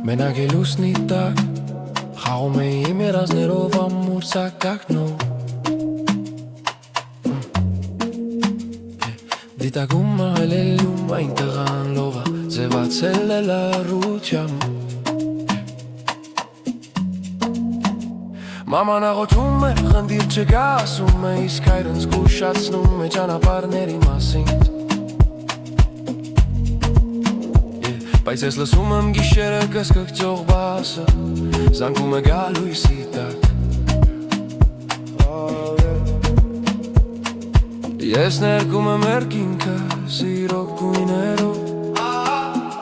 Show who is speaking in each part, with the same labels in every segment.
Speaker 1: Մենակ է լուսնի տակ խաղում էի իմ երազներով ամուր սակակնով Դիտակում ահելելում այն տղան լովա ձևացել է լարությամբ Մաման աղոթում է, խնդիր չկա ասում է Իսկ հայրն զգուշացնում է ճանապարհների մասին Բայց ես լսում եմ գիշերը կսկղծող բասը Զանգում է գալույսի տակ Ես ներկում եմ երկինքը սիրո գույներով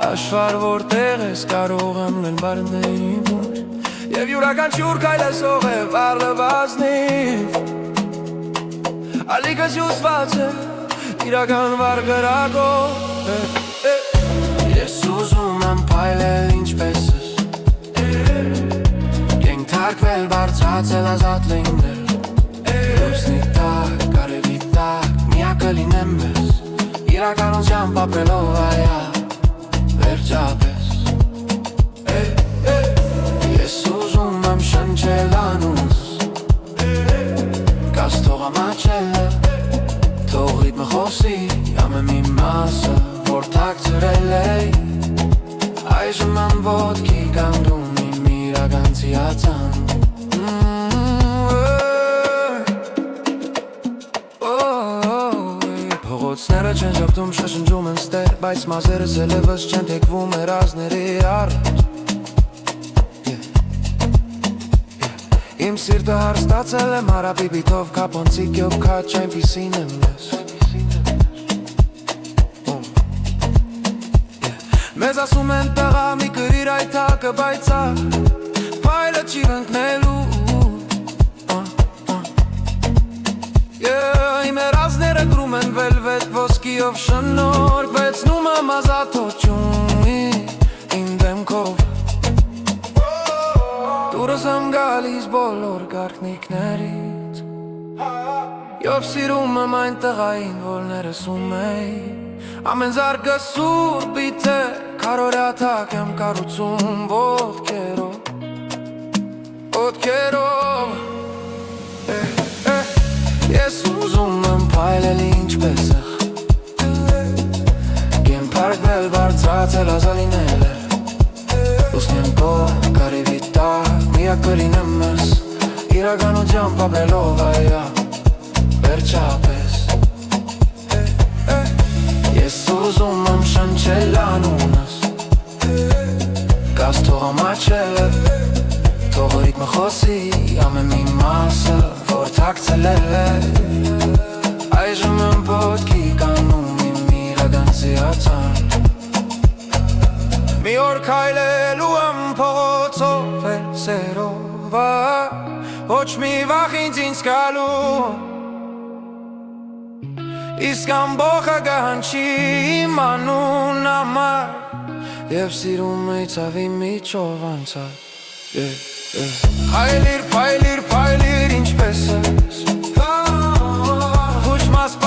Speaker 1: Աշխարհ որտեղ ես կարող եմ լեն բարների մոտ Եվ յուրաքանչյուր քայլեսող է վառլվազնիվ Ալիքս հյուսված է իրական վարգրակով Ես ուզում եմ փայլել ինչպես ես Կենթարկվել բարձրացել ազատ լինել Լուսնի տակ, արևի տակ, միակը լինեմ ես Իրականությամբ ապրելով այա, վերջապես Շնչել անուս Կաս թող ամաչելը Թող ռիթմը խոսի Ամեն մի մասը Որ թաքցրել էի Այժմ եմ ոտքի կանգնում Իմ իրականցի ածանում Փողոցները չեն ժպտում շշնջում են ստեր Բայց մազերս ելևս չեն թեքվում երազների առաջ Իմ սիրտը հարստացել եմ հարապիպիտով Կապոնցիկյով քաչ այնպիսին եմ ես Մեզ ասում են տղա մի կրիր այդ թակը բայցար Փայլը չի վնկնելու Իմ երազները գրում են վելվետ ոսկիով շնորհվեցնում եմ ազատություն Իմ դեմքով Դուրս եմ գալիս բոլոր գարտնիքներից Եվ սիրում եմ այն տղային, որ ներսում էի Ամեն զարկը սուրբիտ է, քարորյա թակ եմ կառուցում ոտքերով Ես ուզում եմ փայլել ինչպես է Կենթարկվել բարձրացել ազալինել Լուսնի տակ, արևի տակ, միակը լինեմ ես Իրականությամբ ապրելով այա, վերջապես Ես ուզում եմ շնչել անունս Կաս թող ամաչելը Թող ռիթմը խոսի Ամեն մի մասը, որ թաքցրել է Այժմ եմ ոտքի կանգնում Իմ իրականցի ածան Մի օր քայլելու եմ փողոցով էլ սերով Ոչ մի վախ ինձ գալու Իսկ ամբողը գանչի իմ անուն համար Եվ սիրում էի ցավի միջով անցա Փայլիր ինչպես ես Ոչ մաս